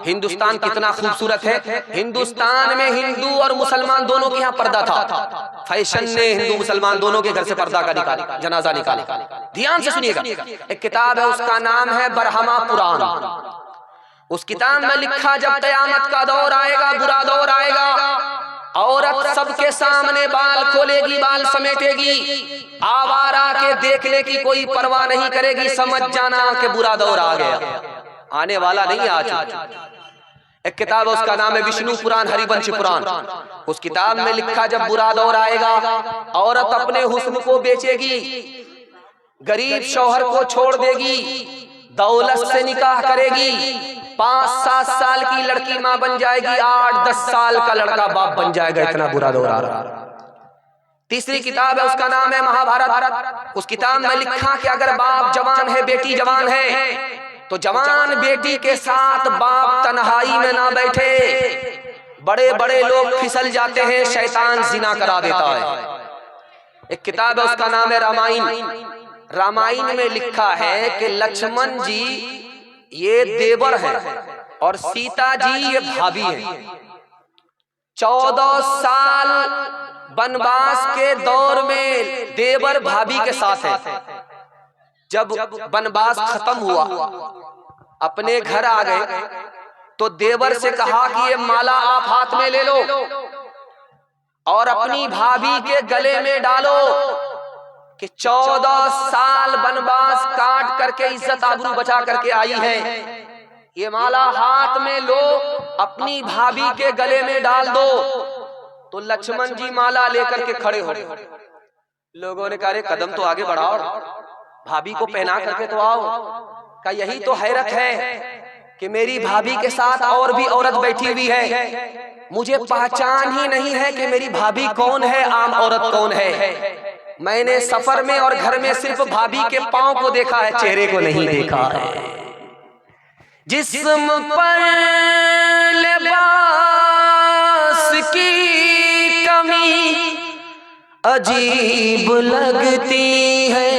हिंदुस्तान कितना खूबसूरत है। हिंदुस्तान में हिंदू और मुसलमान दोनों के यहाँ पर्दा था। फैशन ने हिंदू मुसलमान दोनों के घर से पर्दा का निकाला, जनाजा निकाला। ध्यान से सुनिएगा, एक किताब है, उसका नाम है बरहमा पुराण। उस किताब में लिखा, जब कयामत का दौर आएगा, बुरा दौर आएगा, औरत सबके सामने बाल खोलेगी, बाल समेटेगी, आवारा के देखने की कोई परवाह नहीं करेगी, समझ जाना कि बुरा दौर आ गया, आने वाला नहीं आ चुका। एक किताब है, उसका नाम है विष्णु पुराण, हरिवंश पुराण। उस किताब में लिखा, जब बुरा दौर आएगा, औरत अपने हुस्न को बेचेगी, गरीब शौहर को छोड़ देगी, दौलत से निकाह करेगी, 5-7 साल की लड़की मां बन जाएगी, 8-10 साल का लड़का बाप बन जाएगा। इतना बुरा दौर आ रहा। तीसरी किताब है, उसका नाम है महाभारत। उस किताब में लिखा कि अगर बाप जवान है, बेटी जवान है, तो जवान बेटी के साथ बाप तन्हाई में ना बैठे। बड़े बड़े लोग फिसल जाते हैं, शैतान जिना करा देता है। एक किताब है, उसका नाम है रामायण। रामायण में लिखा है कि लक्ष्मण जी ये देवर है और सीता जी ये भाभी है। 14 साल वनवास के दौर में देवर भाभी के साथ है। जब वनवास खत्म हुआ, अपने घर आ गए, तो देवर से कहा कि ये माला आप हाथ में ले लो और अपनी भाभी के गले में डालो कि 14 साल वनवास काट करके इज्जत आबरू बचा करके आई है। ये माला हाथ में लो, अपनी भाभी के गले में डाल दो। तो लक्ष्मण जी माला लेकर के खड़े हो गए। लोगों ने कहा, कदम तो आगे बढ़ाओ, भाभी को पहना करके तो आओ। का यही तो हैरत है कि मेरी भाभी के साथ और भी औरत बैठी हुई है, मुझे पहचान ही नहीं है कि मेरी भाभी कौन है, आम औरत कौन है। मैंने सफर में और घर में सिर्फ भाभी के पांव को देखा है, चेहरे को नहीं देखा है। जिस्म पर लिबास की कमी अजीब लगती है,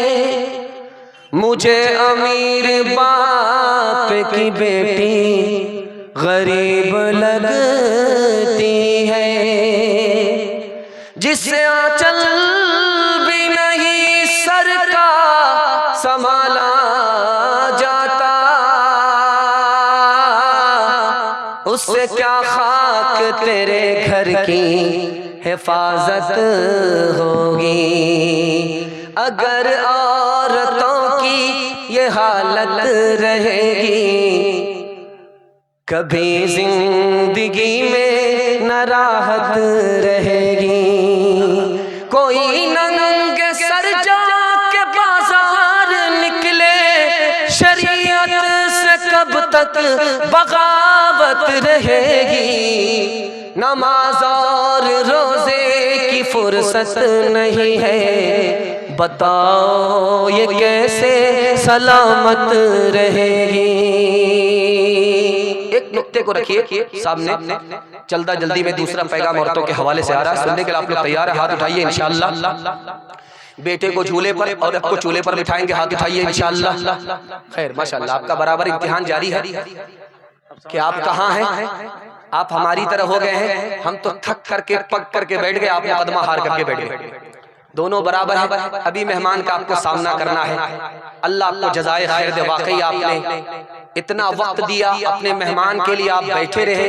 मुझे अमीर बाप की बेटी गरीब लगती है। जिससे आंचल भी नहीं सर का संभाला जाता, उससे क्या खाक तेरे घर की हिफाजत होगी। अगर औरतों की ये हालत रहेगी, कभी जिंदगी में न राहत रहेगी। कोई नंगे सर जाके बाजार निकले, शरीयत से कब तक बगावत रहेगी। नमाज और रोजे की फुर्सत नहीं है, बताओ ये कैसे सलामत रहेगी। एक नुक्ते को रखिए सामने, चलता जल्दी में दूसरा पैगाम औरतों के हवाले से आ रहा है, सुनने के लिए आप लोग तैयार है? हाथ उठाइए इंशाअल्लाह। बेटे को झूले पर और आपको चूल्हे पर बिठाएंगे, हाथ उठाइए इंशाअल्लाह। खैर माशाअल्लाह, आपका बराबर इम्तिहान जारी है कि आप कहाँ हैं। आप हमारी तरह हो गए हैं, हम तो थक करके पक करके बैठ गए, आप मुकदमा हार करके बैठ गए। दोनों बराबर है। अभी मेहमान का आपको सामना करना है। अल्लाह आपको जज़ाए खैर दे। वाकई आपने इतना वक्त दिया अपने मेहमान के लिए, आप बैठे रहे,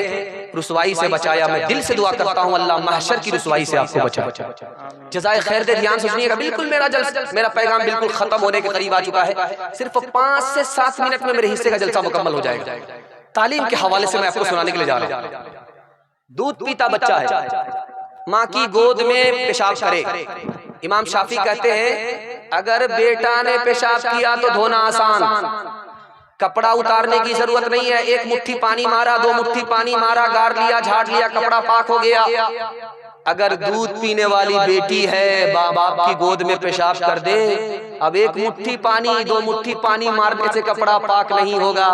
रुसवाई से बचाया। मैं दिल से दुआ करता हूँ अल्लाह महशर की रुसवाई से आपको बचाए, जज़ाए खैर दे। ध्यान से सुनिएगा, बिल्कुल मेरा पैगाम बिल्कुल खत्म होने के करीब आ चुका है। सिर्फ 5 से 7 मिनट में मेरे हिस्से का जलसा मुकम्मल हो जाएगा। तालीम के हवाले से मैं आपको सुनाने के लिए जा रहा हूँ। दूध पीता बच्चा है, माँ की गोद में पेशाब करे। इमाम शाफी कहते हैं अगर बेटा ने पेशाब किया तो धोना आसान, कपड़ा उतारने की जरूरत नहीं है। 1 मुट्ठी पानी मारा, 2 मुट्ठी पानी मारा, गार लिया, झाड़ लिया, कपड़ा पाक हो गया। अगर दूध पीने वाली बेटी है, बाप की गोद में पेशाब कर दे, अब 1 मुट्ठी पानी 2 मुट्ठी पानी मारने से कपड़ा पाक नहीं होगा,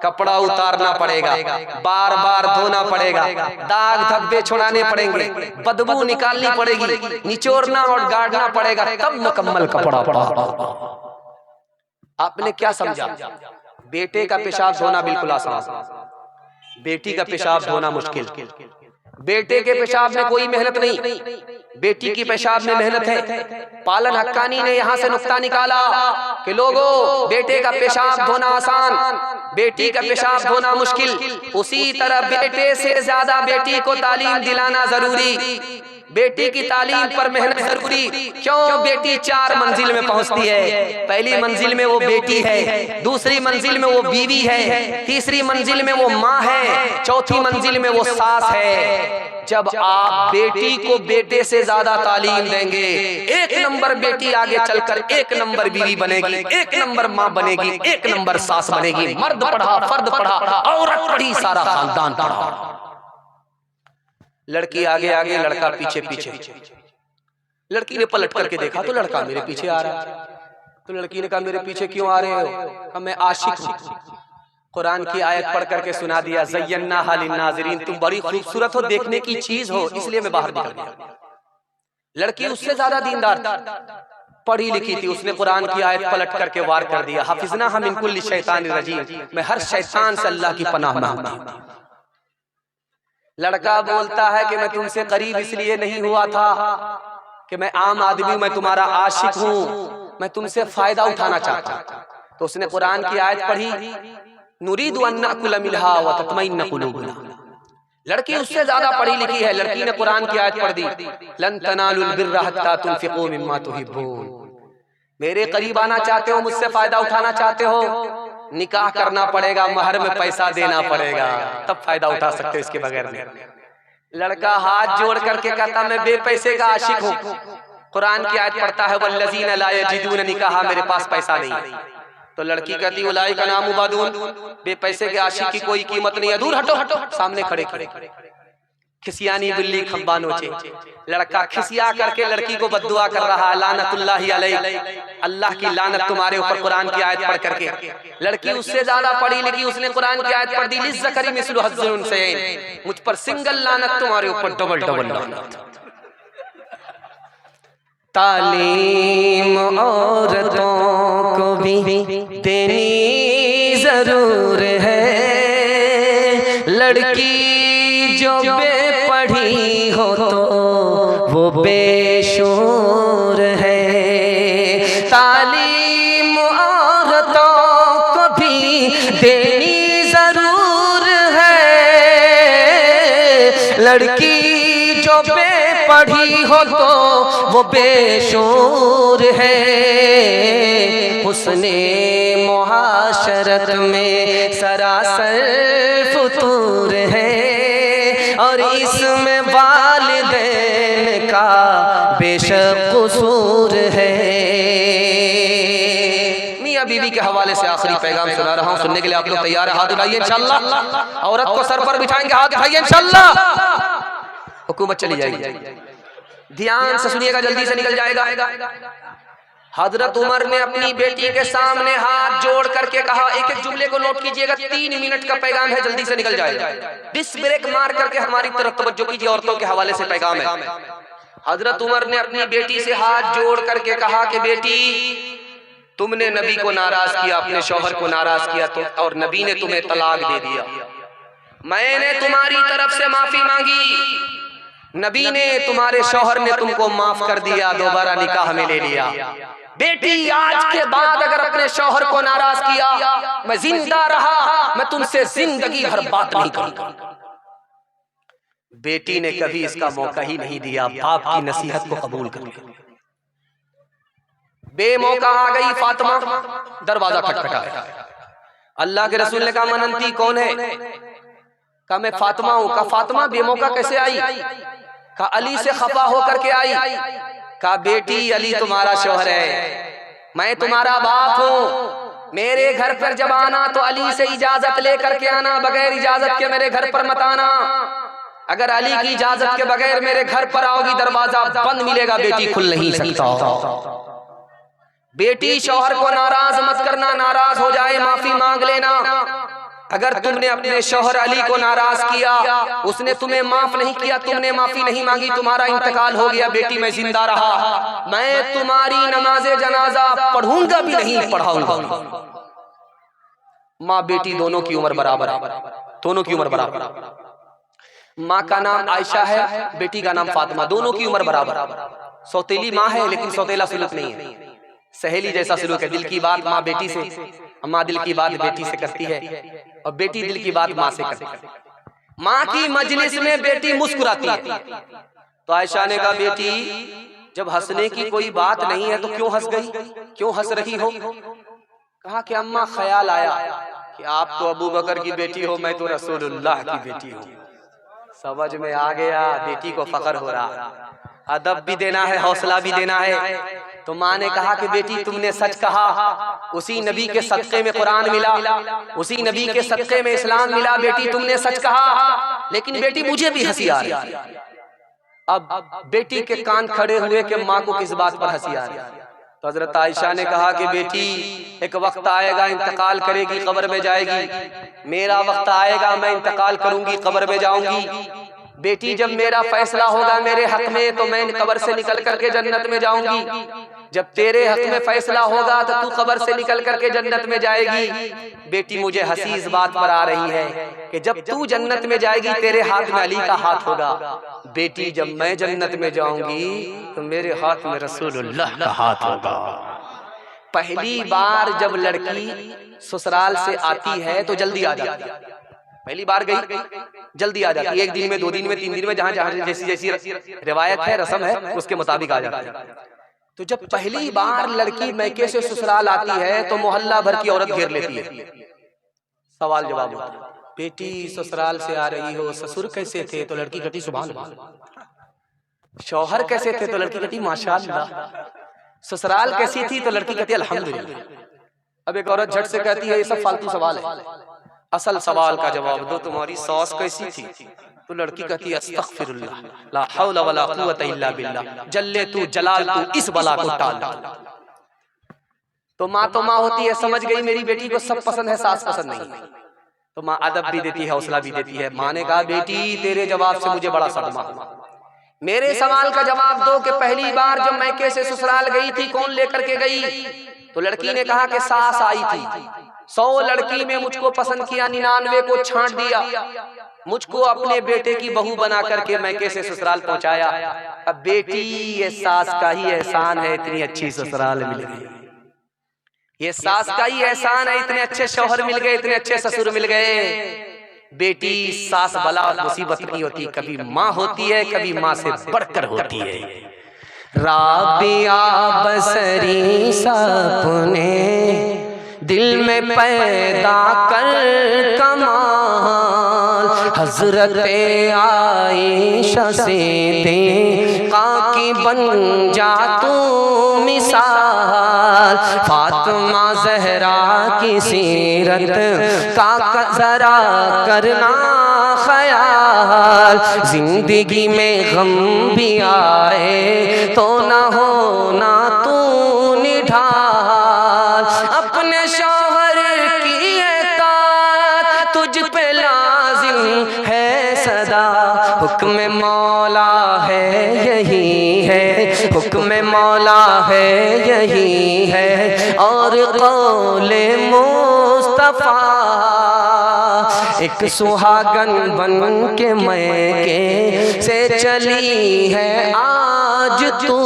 कपड़ा उतारना पड़ेगा, बार बार धोना पड़ेगा, दाग धब्बे छुड़ाने पड़ेंगे, बदबू निकालनी पड़ेगी, निचोड़ना और गाड़ना पड़ेगा, तब मुकम्मल कपड़ा पड़ा। आपने क्या समझा? बेटे का पेशाब धोना बिल्कुल आसान, बेटी का पेशाब धोना मुश्किल, बेटे के पेशाब में कोई मेहनत नहीं, बेटी की पेशाब में मेहनत है। पालन हक्कानी ने यहाँ से नुक्ता निकाला कि लोगों, बेटे का पेशाब धोना आसान, बेटी का पेशाब धोना मुश्किल। उसी तरह बेटे से ज्यादा बेटी को तालीम दिलाना जरूरी, बेटी की तालीम पर मेहनत जरूरी। क्यों? बेटी 4 मंजिल में पहुंचती है। पहली मंजिल में वो बेटी है, दूसरी मंजिल में वो बीवी है, तीसरी मंजिल में वो माँ है, चौथी मंजिल में वो सास है। जब आप बेटी को बेटे से ज्यादा तालीम देंगे, 1 नंबर बेटी आगे चलकर 1 नंबर बीवी बनेगी, 1 नंबर माँ बनेगी, 1 नंबर सास बनेगी। मर्द पढ़ा, फर्द पढ़ा, औरत पढ़ी, सारा खानदान पढ़ा। लड़की आगे आगे, लड़का पीछे पीछे। लड़की ने पलट करके देखा तो लड़का मेरे पीछे आ रहा है। तो लड़की ने कहा, मेरे पीछे क्यों आ रहे हो? कहा, मैं आशिक हूं। कुरान की आयत पढ़ करके सुना दिया, ज़य्यन्नाहा लिन्नाज़िरीन, तुम बड़ी खूबसूरत हो, देखने की चीज हो, इसलिए मैं बाहर निकल गया। लड़की उससे ज्यादा दीनदार थी, पढ़ी लिखी थी। उसने कुरान की आयत पलट करके वार कर दिया, हाफिज़नाहा मिन कुल्ली शैतानिर रजीम, मैं हर शैतान से अल्लाह की पनाह मांगती हूं। लड़का बोलता है कि मैं तुमसे करीब इसलिए नहीं हुआ था कि मैं आम आदमी हूं, मैं तुम्हारा आशिक हूं, मैं तुमसे फायदा उठाना चाहता हूं। तो उसने कुरान की आयत पढ़ी, नुरीदु अन नअकुल मिनहा व तत्मइन्न कुलूबुना। लड़की उससे ज्यादा पढ़ी लिखी है। लड़की ने कुरान की आयत पढ़ दी, लन तनालुल बिर्रा हत्ता तुनफिकू मिम्मा तुहिब्बून। मेरे करीब आना चाहते हो, मुझसे फायदा उठाना चाहते हो, निकाह करना पड़ेगा, महर में पैसा देना पड़ेगा, तब फायदा उठा सकते हो, इसके बगैर नहीं। लड़का हाथ जोड़ करके कहता, मैं बेपैसे का आशिक हूँ। कुरान की आयत पढ़ता है, वल्लज़ीना ला यजिदून निकाहा, मेरे पास पैसा नहीं। तो लड़की कहती, उलाइका नाम उबादून, बेपैसे के आशिक की कोई कीमत नहीं है, दूर हटो हटो। सामने खड़े खड़े खिसियानी बिल्ली खंबा नोचे। लड़का खिसिया करके लड़की को बद्दुआ कर रहा, लानतुल्लाहि अलैक, अल्लाह की लानत तुम्हारे ऊपर, कुरान की आयत पढ़ करके। लड़की उससे ज्यादा पढ़ी लिखी, उसने कुरान की आयत पढ़ दी, लिज़्ज़करी मिस्लु हज़्ज़िल उन्सयैन, मुझ पर सिंगल लानत, तुम्हारे ऊपर डबल डबल लानत। तालीम औरतों को भी देनी जरूर है, लड़की जो बेपढ़ी हो तो वो बेशूर है। तालीम औरतों को भी देनी जरूर है, लड़की जो बेपढ़ी हो तो वो बेशूर है। हुस्ने मुआशरत में सरासर फुतूर है, और इसमें वालिदैन का बेशक कसूर है। मियां बीवी के हवाले से आखिरी पैगाम सुना रहा हूं, सुनने के लिए आप लोग तैयार हैं? हाथ उठाइए इंशाअल्लाह। औरत को सर पर बिठाएंगे, हाथ उठाइए इंशाअल्लाह। हुकूमत चली जाएगी, ध्यान से सुनिएगा, जल्दी से निकल जाएगा। हजरत उमर ने अपनी बेटी के सामने हाथ जोड़ करके कहा, एक एक जुमले को नोट कीजिएगा, 3 मिनट का पैगाम है, जल्दी से निकल जाएगा। डिस ब्रेक मार करके हमारी तरफ तवज्जो कीजिए, औरतों के हवाले से पैगाम है। हजरत उमर ने अपनी बेटी से हाथ जोड़ करके कहा कि बेटी, तुमने नबी को नाराज किया, अपने शौहर को नाराज किया तो, और नबी ने तुम्हें तलाक दे दिया। मैंने तुम्हारी तरफ से माफी मांगी, नबी ने, तुम्हारे शौहर ने तुमको माफ कर दिया, दोबारा निकाह में ले लिया। बेटी, आज के बाद अगर अपने शौहर को नाराज किया, मैं जिंदा रहा, मैं तुमसे जिंदगी भर बात नहीं करूंगा। बेटी ने कभी इसका मौका ही नहीं दिया, बाप की नसीहत को कबूल कर लिया। बेमौका आ गई फातिमा, दरवाजा खटखटाया। अल्लाह के रसूल ने कहा, मनंती कौन है? कहा, मैं फातिमा हूं। कहा, फातिमा बेमौका कैसे आई? कहा, अली से खफा होकर के आई। कहा, बेटी, अली तुम्हारा शौहर है, मैं तुम्हारा बाप हूँ, मेरे घर पर जब आना तो अली से इजाजत लेकर के आना, बगैर इजाजत के मेरे घर पर मत आना। अगर अली की इजाजत के बगैर मेरे घर पर आओगी, दरवाजा बंद मिलेगा, बेटी खुल नहीं सकता। बेटी, शौहर को नाराज मत करना, नाराज हो जाए माफी मांग लेना। अगर तुमने अपने शौहर अली को नाराज किया, उसने तुम्हें माफ नहीं किया, तुमने माफी नहीं मांगी, तुम्हारा इंतकाल हो गया, बेटी मैं जिंदा रहा, मैं तुम्हारी नमाजे जनाजा पढ़ूंगा भी नहीं, पढ़ाऊंगा। माँ बेटी दोनों की उम्र बराबर है। दोनों की उम्र बराबर। माँ का नाम आयशा है, बेटी का नाम फातिमा, दोनों की उम्र बराबर। सौतेली माँ है लेकिन सौतेला सुलूक नहीं है, सहेली जैसा सुलूक है। दिल की बात माँ बेटी से, माँ दिल की बात बेटी से करती है और बेटी दिल की बात माँ से करती है। माँ की मजलिस में बेटी मुस्कुराती है। तो आयशा ने कहा, बेटी जब हंसने की कोई बात नहीं है तो क्यों हंस गई, क्यों हंस रही हो? कहा कि अम्मा ख्याल आया कि आप तो अबू बकर की बेटी हो, मैं तो रसूलुल्लाह की बेटी हूँ। समझ में आ गया, बेटी को फख्र हो रहा। अदब भी देना है, हौसला भी देना है। तो माँ ने कहा कि बेटी तुमने सच कहा, उसी नबी के सदक़े में कुरान मिला, उसी नबी के सदक़े में इस्लाम मिला। बेटी तुमने सच कहा, लेकिन बेटी मुझे भी हंसी आ रही है। अब बेटी के कान खड़े हुए कि माँ को किस बात पर हंसी आ रही है। तो हजरत आयशा ने कहा कि बेटी एक वक्त आएगा, इंतकाल करेगी, कब्र में जाएगी। मेरा वक्त आएगा, मैं इंतकाल करूंगी, कब्र में जाऊंगी। बेटी जब मेरा फैसला होगा मेरे हक में तो मैं कब्र से निकल करके जन्नत में जाऊंगी। जब तेरे हक में फैसला होगा तो तू कब्र से निकल करके जन्नत में जाएगी। बेटी मुझे हंसी इस बात पर आ रही है कि जब तू जन्नत में जाएगी तेरे हाथ में अली का हाथ होगा। बेटी जब मैं जन्नत में जाऊंगी तो मेरे हाथ में रसूलुल्लाह का हाथ होगा। पहली बार जब लड़की ससुराल से आती है तो जल्दी आ जाती है। पहली बार गई जल्दी आ जाती है, 1 दिन में, 2 दिन में, 3 दिन में, जहां जहां जैसी जैसी रिवायत है, रस्म है, उसके मुताबिक आ जाती है। तो जब पहली बार लड़की मैके से ससुराल आती है तो मोहल्ला भर की औरत घेर लेती है। सवाल जवाब होता है, बेटी ससुराल से आ रही हो, ससुर कैसे थे? तो लड़की कहती सुभान अल्लाह। शौहर कैसे थे? तो लड़की कहती माशाअल्लाह। ससुराल कैसी थी? तो लड़की कहती अल्हम्दुलिल्लाह। अब एक औरत झट से कहती है ये सब फालतू सवाल है, असल सवाल का जवाब दो, तुम्हारी सास कैसी थी? तो लड़की कहती है अस्तगफिरुल्लाह, ला हौला वला कुव्वता इल्ला बिल्लाह, जल्ले तू जलाल तू इस बला को टाल। तो माँ होती है, समझ गई मेरी बेटी को सब पसंद है, सास पसंद नहीं। तो माँ अदब भी देती है, हौसला भी देती है। माँ ने कहा बेटी तेरे जवाब से मुझे बड़ा सदमा हुआ, मेरे सवाल का जवाब दो कि पहली बार जब मैके से ससुराल गई थी कौन लेकर के गई? तो लड़की ने कहा कि सास आई थी। 100 लड़की में मुझको पसंद किया, 99 को छांट दिया, मुझको अपने बेटे की बहू बना करके मैके से ससुराल पहुंचाया। अब बेटी ये सास का ही एहसान है, इतनी अच्छी ससुराल मिल गई। ये सास का ही एहसान है, इतने अच्छे शौहर मिल गए, इतने अच्छे ससुर मिल गए। बेटी सास बला और मुसीबत नहीं होती, कभी माँ होती है, कभी माँ से बढ़कर होती है। राबिया बसरी सपने दिल में पैदा कर कमाल, हजरत आयशा सिद्दीक़ा की बन जा तू मिसाल, फातिमा ज़हरा की सीरत का जरा करना ख्याल, जिंदगी में गम भी आए तो ना होना तू निढाल, अपने शौहर की एताअत तुझ पे लाजिम है सदा, हुक्म मौला है यही है, हुक्म मौला है यही है, और कौले मुस्तफा एक सुहागन बन के मैके से चली है आज तू,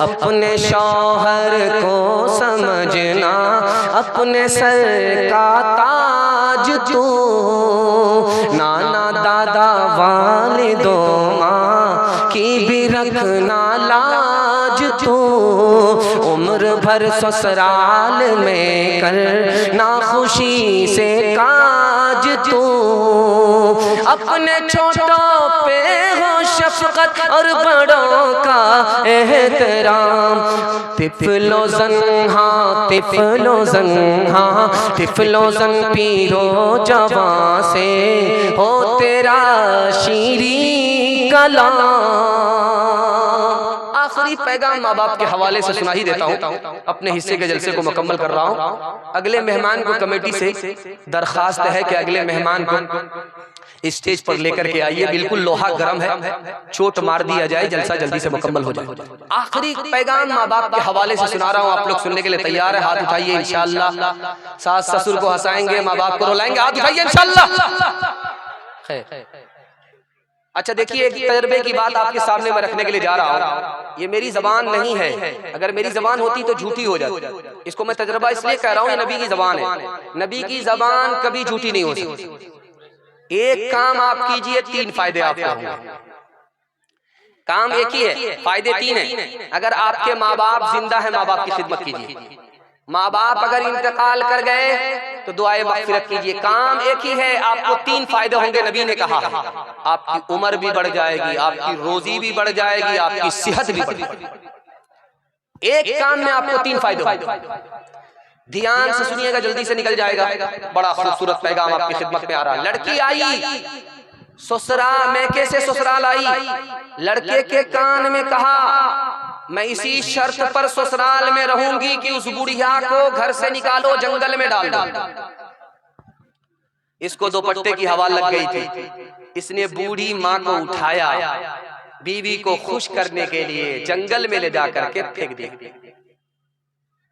अपने शौहर को समझना अपने सर का ताज तू, नाना दादा वालिदों माँ की भी रखना लाज तू, उम्र भर ससुराल में करना खुशी से काज तू, अपने छोटों पे हो शफकत और बड़ों का एहतराम, तिफलो ज़न्हा तिफलो ज़न्हा तिफलो ज़न पीरो जवां से हो तेरा शीरी कलाम। आखिरी पैगाम माँ बाप के हवाले से सुना ही देता हूँ, अपने हिस्से के जलसे को मुकम्मल कर रहा हूँ। अगले मेहमान को कमेटी से दरखास्त है कि अगले मेहमान को स्टेज पर लेकर के आइए, बिल्कुल लोहा गर्म है, चोट मार दिया जाए, जलसा जल्दी से मुकम्मल हो जाए। आखिरी पैगाम माँ बाप के हवाले से सुना रहा हूँ, आप लोग सुनने के लिए तैयार है? हाथ उठाइए इंशाअल्लाह। सास ससुर को हंसाएंगे, माँ बाप को रुलाएंगे, हाथ उठाइए इंशाअल्लाह। अच्छा देखिए, एक तजर्बे की बात आपके सामने मैं रखने के लिए जा रहा हूँ। ये मेरी जबान नहीं है, अगर मेरी जबान होती तो झूठी हो जाती। इसको मैं तजर्बा इसलिए कह रहा हूँ, ये नबी की जबान है। नबी की जबान कभी झूठी नहीं हो सकती। एक काम आप कीजिए, 3 फायदे आपको होंगे। काम एक ही है, फायदे 3 हैं। अगर आपके माँ बाप जिंदा है, माँ बाप की खिदमत कीजिए। माँ बाप अगर इंतकाल कर गए तो दुआए मग़फ़िरत कीजिए। काम एक ही है, आपको 3 फायदे होंगे। नबी ने कहा है, आपकी उम्र भी बढ़ जाएगी, आपकी रोजी भी बढ़ जाएगी, आपकी सेहत भी बढ़ जाएगी। एक काम में आपको 3 फायदे होंगे। ध्यान से सुनिएगा, जल्दी से निकल जाएगा। बड़ा खूबसूरत पैगाम आपकी खिदमत में आ रहा है। लड़की आई ससुराल में, कैसे ससुराल आई? लड़के के कान में कहा, मैं इसी शर्त पर ससुराल में रहूंगी कि उस बुढ़िया को घर से निकालो, जंगल में डाल दो। इसको दुपट्टे की हवा लग गई थी। इसने बूढ़ी माँ को उठाया, बीवी को खुश करने के लिए जंगल में ले जाकर के फेंक दिया।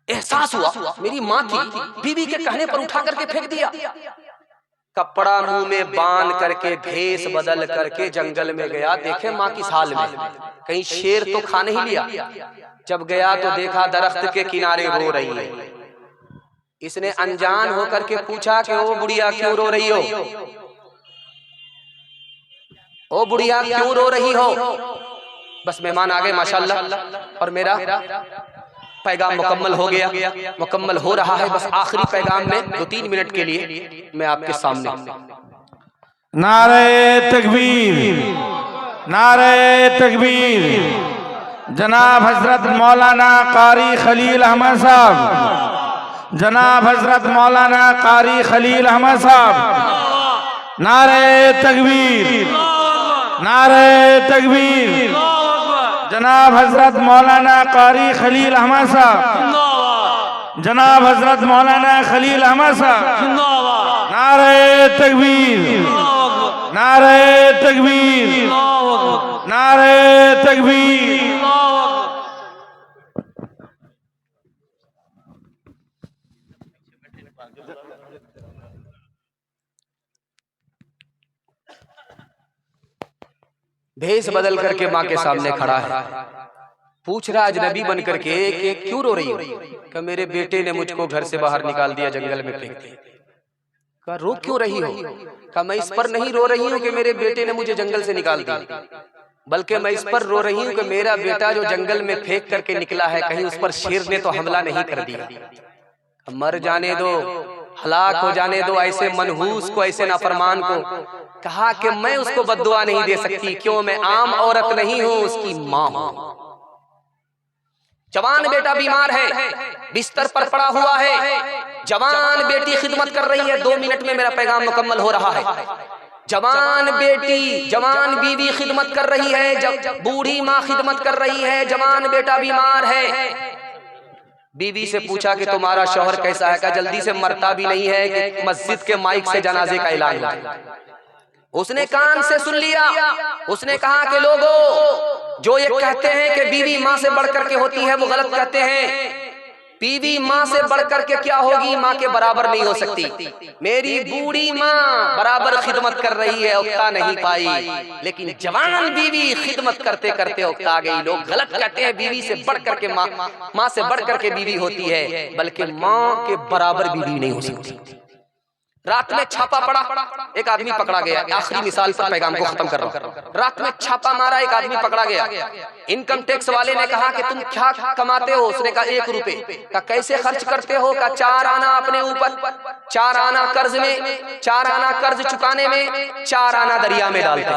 एहसास हुआ मेरी माँ थी, बीवी के कहने पर उठा करके फेंक दिया। कपड़ा मुंह में बांध करके, भेष बदल करके जंगल में गया। देखे माँ किस हाल में, कहीं शेर तो खा नहीं लिया। जब गया तो देखा दरख्त के किनारे रो रही है। इसने अनजान होकर के पूछा कि ओ बुढ़िया क्यों रो रही हो? ओ बुढ़िया क्यों रो रही हो? बस मेहमान आ गए माशाल्लाह, और मेरा पैगाम मुकम्मल हो गया, मुकम्मल हो रहा है। बस आखिरी पैगाम में 2-3 मिनट के लिए मैं आपके सामने। नारे तकबीर, नारे तकबीर। जनाब हजरत मौलाना कारी खलील अहमद साहब, जनाब हजरत मौलाना कारी खलील अहमद साहब, नारे तकबीर, नारे तकबीर। जनाब हजरत मौलाना कारी खलील अहमद साहब, जनाब हजरत मौलाना खलील अहमद साहब, नारे तकबीर, नारे तकबीर, नारे तकबीर। भेष बदल करके माँ के सामने खड़ा है, पूछ रहा अजनबी बन करके कि क्यों रो रही हो? कि मेरे बेटे ने मुझको घर से बाहर निकाल दिया, जंगल में फेंक दिया। कहा रो क्यों रही हो? कहा मैं इस पर नहीं रो रही हूँ कि मेरे बेटे ने मुझे जंगल से निकाल दिया, बल्कि मैं इस पर रो रही हूँ कि मेरा बेटा जो जंगल में फेंक करके निकला है, कहीं उस पर शेर ने तो हमला नहीं कर दिया। मर जाने दो, हलाक हो जाने दो ऐसे मनहूस को, ऐसे नाफरमान को। कहा कि मैं उसको बद्दुआ नहीं दे सकती, क्यों? मैं आम औरत नहीं हूं, उसकी मां हूं। जवान बेटा बीमार है, बिस्तर पर पड़ा हुआ है, जवान बेटी खिदमत कर रही है। 2 मिनट में मेरा पैगाम मुकम्मल हो रहा है। जवान बेटी, जवान बीवी खिदमत कर रही है, बूढ़ी माँ खिदमत कर रही है, जवान बेटा बीमार है। बीवी से पूछा कि तुम्हारा शौहर कैसा है? का जल्दी से मरता भी नहीं है कि मस्जिद के माइक से जनाजे का ऐलान हो। उसने कान से सुन लिया। उसने कहा कि लोगों, जो ये कहते हैं कि बीवी माँ से बढ़कर के होती है, वो गलत कहते हैं। बीवी माँ से बढ़कर के क्या होगी? माँ के बराबर नहीं हो सकती। मेरी बूढ़ी माँ बराबर खिदमत कर रही है, उकता नहीं पाई, लेकिन जवान बीवी खिदमत करते करते उकता गई। लोग गलत कहते हैं, बीवी से बढ़कर के माँ से बढ़कर के बीवी होती है, बल्कि माँ के बराबर बीवी नहीं हो सकती। रात में छापा पड़ा, एक आदमी पकड़ा गया। आखिरी मिसाल पर पैगाम को खत्म कर रहा हूं। रात में छापा मारा, एक आदमी पकड़ा गया। इनकम टैक्स वाले ने कहा कि तुम क्या कमाते हो? उसने कहा 1 रुपए। का कैसे खर्च करते हो? का 4 आना अपने ऊपर, 4 आना कर्ज में, 4 आना कर्ज चुकाने में, 4 आना दरिया में डालते।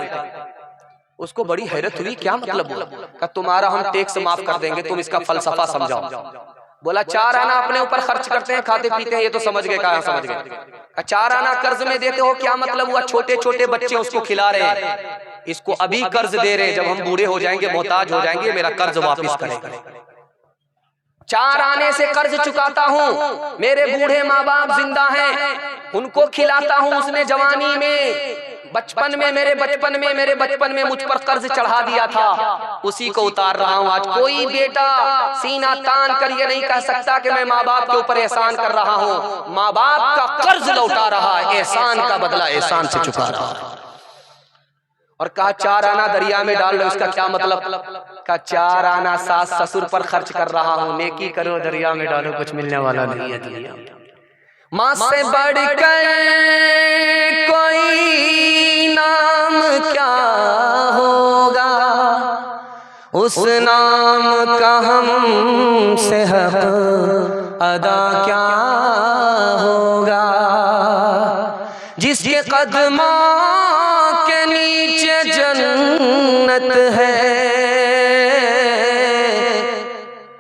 उसको बड़ी हैरत हुई, क्या मतलब हुआ? का तुम्हारा हम टैक्स माफ कर देंगे, तुम इसका फलसफा समझाओ। बोला 4 आना अपने ऊपर खर्च करते हैं, खाते पीते हैं, ये तो समझ गए। कहाँ समझ गए? 4 आना कर्ज में देते हो, क्या मतलब हुआ? छोटे छोटे बच्चे उसको खिला रहे हैं, इसको अभी कर्ज दे रहे हैं, जब हम बूढ़े हो जाएंगे, मोहताज हो जाएंगे, मेरा कर्ज वापस करेंगे। 4 आने से कर्ज चुकाता हूँ, मेरे बूढ़े माँ बाप जिंदा हैं, उनको खिलाता हूँ। उसने जवानी में बचपन में मेरे बचपन में मुझ पर कर्ज चढ़ा दिया था, उसी को उतार रहा हूँ आज। कोई बेटा सीना तान कर ये नहीं कह सकता कि मैं माँ बाप के ऊपर एहसान कर रहा हूँ। माँ बाप का कर्ज लौटा रहा है, एहसान का बदला एहसान से चुका रहा है। और कहा 4 आना दरिया में डाल लो, इसका क्या मतलब? कहा 4 आना सास ससुर पर खर्च कर रहा हूँ, नेकी करो दरिया में डालो, कुछ मिलने वाला नहीं है दुनिया में। माँ से बढ़कर कोई नाम क्या होगा, उस नाम का हमसे हक अदा क्या होगा। जिसके कदमों के नीचे जन्नत है,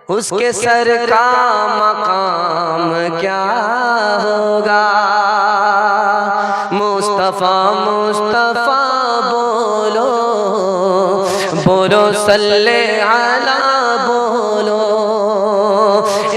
उसके सर का मकाम क्या होगा। मुस्तफा मुस्तफा बोलो, बोलो सल्ले अला बोलो।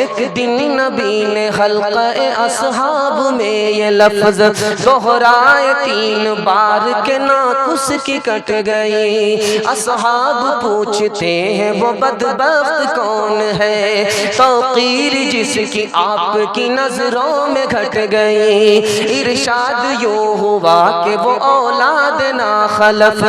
एक दिन नबी ने हल्क़े असहाब में ये लफ्ज दोहराए 3 बार के नाकुस की कट गई। असहाब पूछते हैं वो बदबख्त कौन है, तौक़ीर जिसकी आपकी नजरों में घट गई। इरशाद यूं हुआ कि वो औलाद ना खलफ,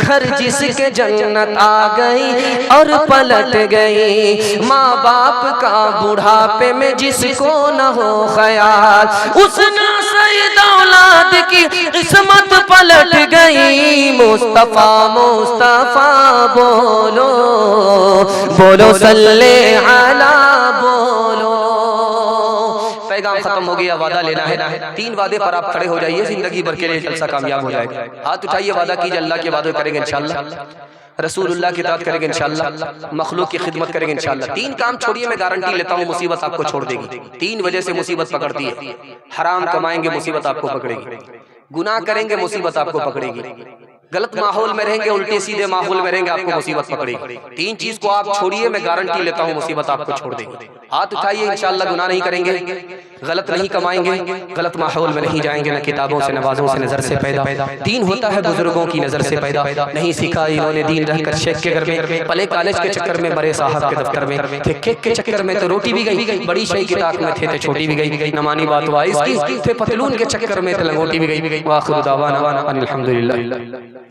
घर जिसके जन्नत आ गई और पलट गई। माँ बाप का बुढ़ापे में जिसको न हो ख्याल, उस नासैयद औलाद की किस्मत पलट गई। मुस्तफा मुस्तफा बोलो, बोलो सल्ले अला बोलो। पैगाम खत्म हो गया, वादा लेना है। 3 वादे पर आप खड़े हो जाइए, जिंदगी भर के लिए जलसा कामयाब हो जाएगा। हाथ उठाइए, वादा कीजिए अल्लाह के वादे करेंगे इंशाअल्लाह, रसूलुल्लाह की इताअत करेंगे इंशाअल्लाह, मखलूक की खिदमत करेंगे इंशाअल्लाह। 3 काम छोड़िए, मैं गारंटी लेता हूँ मुसीबत आपको छोड़ देगी। 3 वजह से मुसीबत पकड़ती है। हराम कमाएंगे मुसीबत आपको पकड़ेगी, गुनाह करेंगे मुसीबत आपको पकड़ेगी, गलत माहौल में रहेंगे, उल्टे सीधे माहौल में रहेंगे, आपको मुसीबत पकड़ेगी। 3 चीज को आप छोड़िए, मैं गारंटी लेता हूँ मुसीबत आपको छोड़ देगी। हाथ उठाइए, इंशाअल्लाह गुनाह नहीं करेंगे, गलत नहीं कमाएंगे, गलत माहौल में नहीं जाएंगे, न किताबों से नवाजों से नजर से पैदा। दीन होता है बुजुर्गों की नजर से पैदा, नहीं सीखा इन्होंने दीन रहकर शेख के घर में, पले कॉलेज के चक्कर में, बड़े साहब के दफ्तर में थे, केक के चक्कर में तो रोटी भी गई, बड़ी शाही की ताक में थे तो छोटी भी गई, नमानी बात हुआ इसकी थे, पतलून के चक्कर में तो लंगोटी भी गई। वाखिर दावाना अनिल हम्दुलिल्लाह।